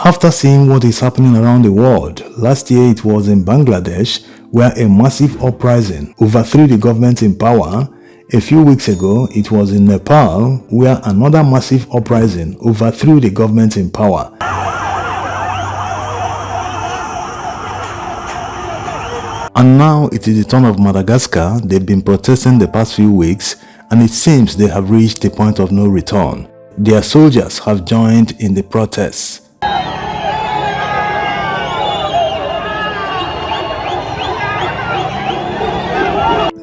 After seeing what is happening around the world, last year it was in Bangladesh where a massive uprising overthrew the government in power. A few weeks ago, it was in Nepal where another massive uprising overthrew the government in power. And now it is the turn of Madagascar. They've been protesting the past few weeks, and it seems they have reached the point of no return. Their soldiers have joined in the protests.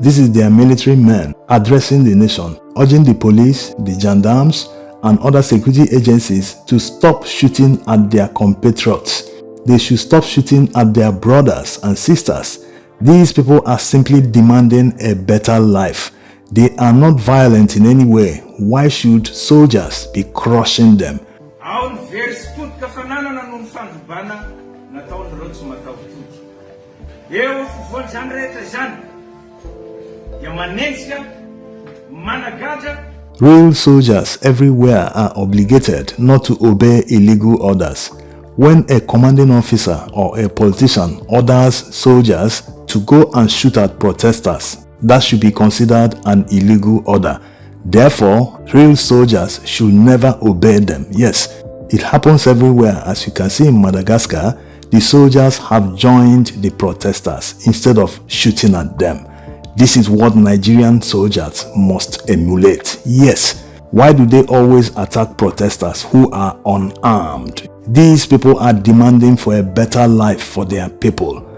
This is their military men addressing the nation, urging the police, the gendarmes, and other security agencies to stop shooting at their compatriots. They should stop shooting at their brothers and sisters. These people are simply demanding a better life. They are not violent in any way. Why should soldiers be crushing them? Real soldiers everywhere are obligated not to obey illegal orders. When a commanding officer or a politician orders soldiers to go and shoot at protesters, that should be considered an illegal order. Therefore, real soldiers should never obey them. Yes, it happens everywhere. As you can see in Madagascar, the soldiers have joined the protesters instead of shooting at them. This is what Nigerian soldiers must emulate. Yes, why do they always attack protesters who are unarmed? These people are demanding for a better life for their people.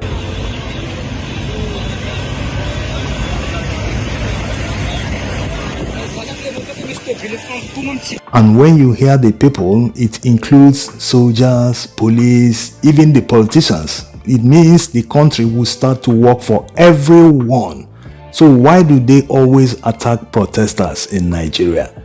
And when you hear the people, it includes soldiers, police, even the politicians. It means the country will start to work for everyone. So why do they always attack protesters in Nigeria?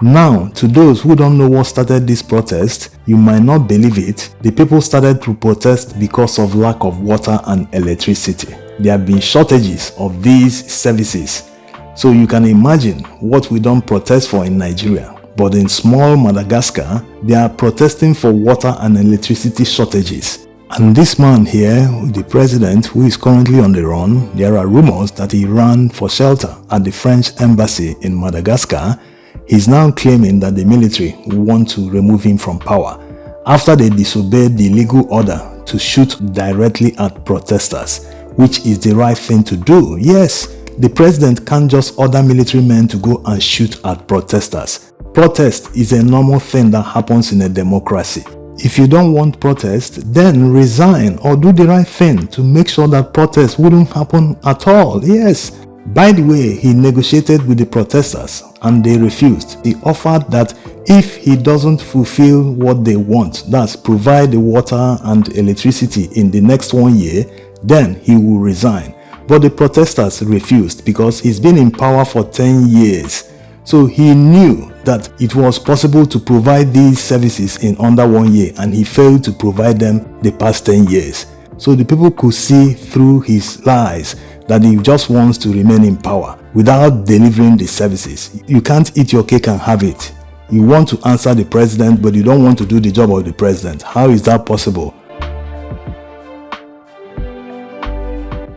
Now, to those who don't know what started this protest, you might not believe it. The people started to protest because of lack of water and electricity. There have been shortages of these services. So you can imagine what we don't protest for in Nigeria. But in small Madagascar, they are protesting for water and electricity shortages. And this man here, the president who is currently on the run, there are rumors that he ran for shelter at the French embassy in Madagascar. He's now claiming that the military want to remove him from power after they disobeyed the legal order to shoot directly at protesters, which is the right thing to do. Yes, the president can't just order military men to go and shoot at protesters. Protest is a normal thing that happens in a democracy. If you don't want protest, then resign or do the right thing to make sure that protest wouldn't happen at all. Yes. By the way, he negotiated with the protesters and they refused. He offered that if he doesn't fulfill what they want, that's provide the water and electricity in the next 1 year, then he will resign. But the protesters refused because he's been in power for 10 years. So he knew that it was possible to provide these services in under 1 year, and he failed to provide them the past 10 years. So the people could see through his lies that he just wants to remain in power without delivering the services. You can't eat your cake and have it. You want to answer the president, but you don't want to do the job of the president. How is that possible?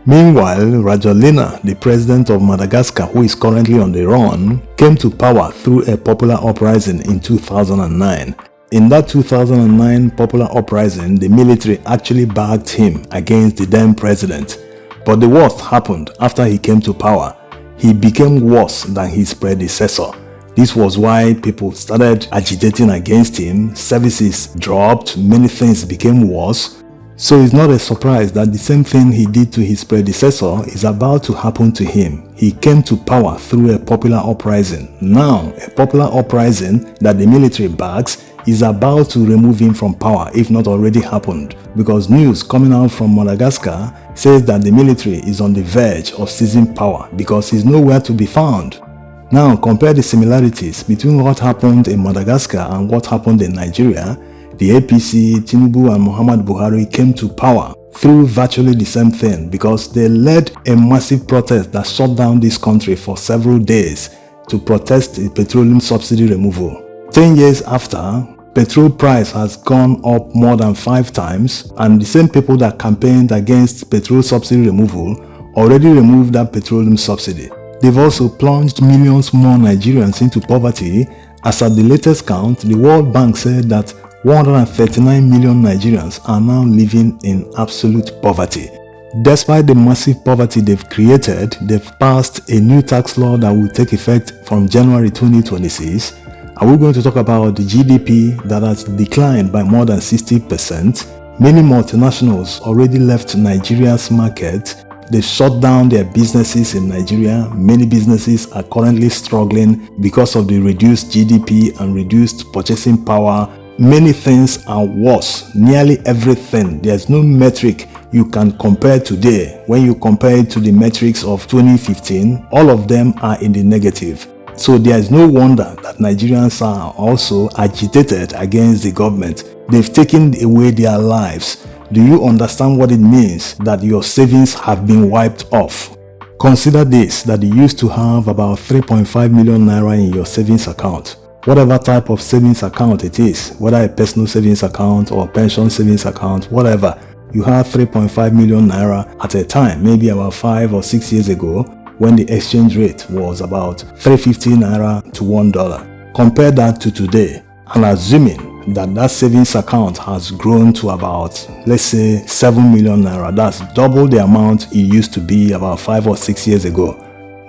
Meanwhile, Rajoelina, the president of Madagascar, who is currently on the run, came to power through a popular uprising in 2009. In that 2009 popular uprising, the military actually backed him against the then president. But the worst happened after he came to power. He became worse than his predecessor. This was why people started agitating against him. Services dropped, many things became worse. So it's not a surprise that the same thing he did to his predecessor is about to happen to him. He came to power through a popular uprising. Now, a popular uprising that the military backs is about to remove him from power, if not already happened, because news coming out from Madagascar says that the military is on the verge of seizing power because he's nowhere to be found. Now, compare the similarities between what happened in Madagascar and what happened in Nigeria. The APC, Tinubu and Muhammad Buhari came to power through virtually the same thing because they led a massive protest that shut down this country for several days to protest the petroleum subsidy removal. 10 years after, Petrol price has gone up more than 5 times, and the same people that campaigned against petrol subsidy removal already removed that petroleum subsidy. They've also plunged millions more Nigerians into poverty, as at the latest count, the World Bank said that 139 million Nigerians are now living in absolute poverty. Despite the massive poverty they've created, they've passed a new tax law that will take effect from January 2026. And we're going to talk about the GDP that has declined by more than 60%. Many multinationals already left Nigeria's market. They shut down their businesses in Nigeria. Many businesses are currently struggling because of the reduced GDP and reduced purchasing power. Many things are worse. Nearly everything. There's no metric you can compare today. When you compare it to the metrics of 2015, all of them are in the negative. So there is no wonder that Nigerians are also agitated against the government. They've taken away their lives. Do you understand what it means that your savings have been wiped off? Consider this, that you used to have about 3.5 million naira in your savings account. Whatever type of savings account it is, whether a personal savings account or pension savings account, whatever, you had 3.5 million naira at a time, maybe about 5 or 6 years ago, when the exchange rate was about 350 naira to $1. Compare that to today, and assuming that savings account has grown to about, let's say, 7 million naira. That's double the amount it used to be about 5 or 6 years ago.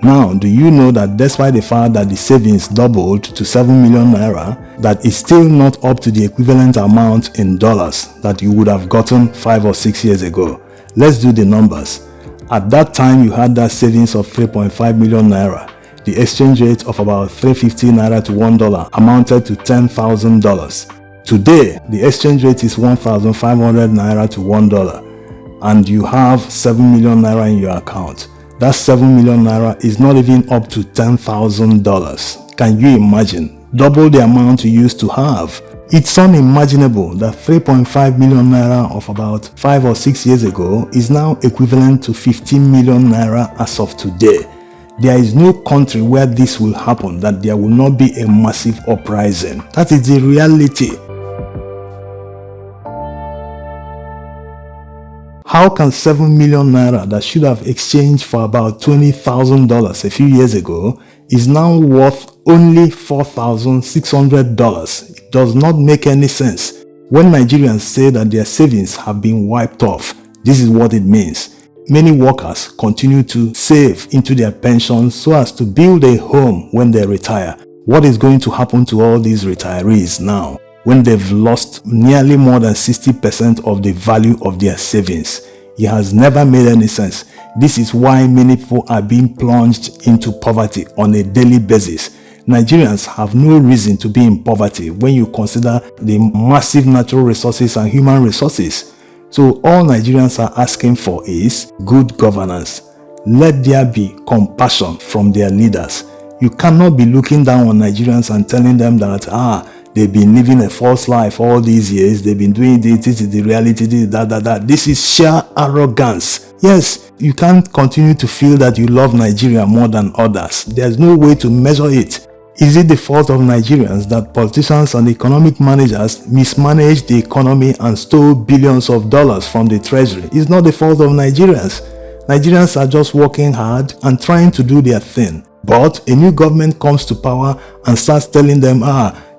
Now, do you know that despite the fact that the savings doubled to 7 million naira, that is still not up to the equivalent amount in dollars that you would have gotten 5 or 6 years ago? Let's do the numbers. At that time, you had that savings of 3.5 million naira. The exchange rate of about 350 naira to $1 amounted to $10,000. Today, the exchange rate is 1,500 naira to $1, and you have 7 million naira in your account. That 7 million naira is not even up to $10,000. Can you imagine? Double the amount you used to have. It's unimaginable that 3.5 million naira of about 5 or 6 years ago is now equivalent to 15 million naira as of today. There is no country where this will happen that there will not be a massive uprising. That is the reality. How can 7 million naira that should have exchanged for about $20,000 a few years ago is now worth only $4,600? It does not make any sense. When Nigerians say that their savings have been wiped off, this is what it means. Many workers continue to save into their pensions so as to build a home when they retire. What is going to happen to all these retirees now, when they've lost nearly more than 60% of the value of their savings? It has never made any sense. This is why many people are being plunged into poverty on a daily basis. Nigerians have no reason to be in poverty when you consider the massive natural resources and human resources. So all Nigerians are asking for is good governance. Let there be compassion from their leaders. You cannot be looking down on Nigerians and telling them that, they've been living a false life all these years, they've been doing this is the reality, This is sheer arrogance. Yes, you can't continue to feel that you love Nigeria more than others. There's no way to measure it. Is it the fault of Nigerians that politicians and economic managers mismanaged the economy and stole billions of dollars from the treasury? It's not the fault of Nigerians. Nigerians are just working hard and trying to do their thing. But a new government comes to power and starts telling them,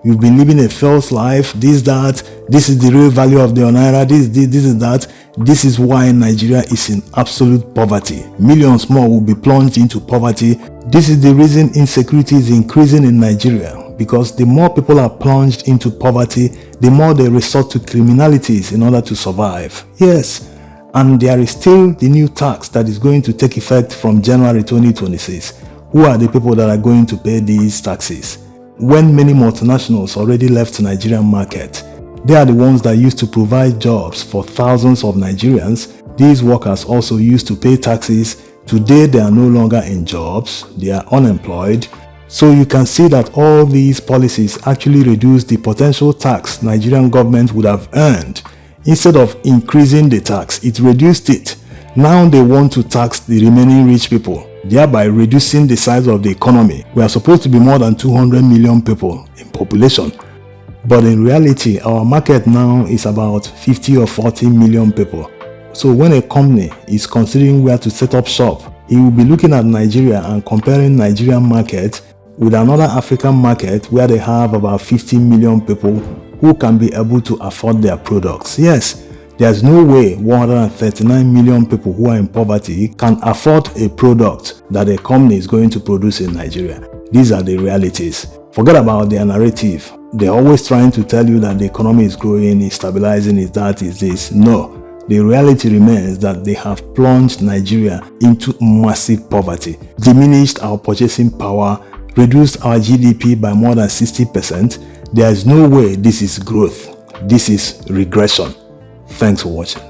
you've been living a false life, this is the real value of the naira, this is that. This is why Nigeria is in absolute poverty. Millions more will be plunged into poverty. This is the reason insecurity is increasing in Nigeria, because the more people are plunged into poverty, the more they resort to criminalities in order to survive. Yes, and there is still the new tax that is going to take effect from January 2026. Who are the people that are going to pay these taxes? When many multinationals already left the Nigerian market, they are the ones that used to provide jobs for thousands of Nigerians. These workers also used to pay taxes. Today they are no longer in jobs, they are unemployed. So you can see that all these policies actually reduce the potential tax Nigerian government would have earned. Instead of increasing the tax, it reduced it. Now they want to tax the remaining rich people, thereby reducing the size of the economy. We are supposed to be more than 200 million people in population. But in reality, our market now is about 50 or 40 million people. So when a company is considering where to set up shop, he will be looking at Nigeria and comparing Nigerian market with another African market where they have about 50 million people who can be able to afford their products. Yes, there's no way 139 million people who are in poverty can afford a product that a company is going to produce in Nigeria. These are the realities. Forget about their narrative. They're always trying to tell you that the economy is growing, it's stabilizing, it's that, it's this. No. The reality remains that they have plunged Nigeria into massive poverty, diminished our purchasing power, reduced our GDP by more than 60%. There is no way this is growth. This is regression. Thanks for watching.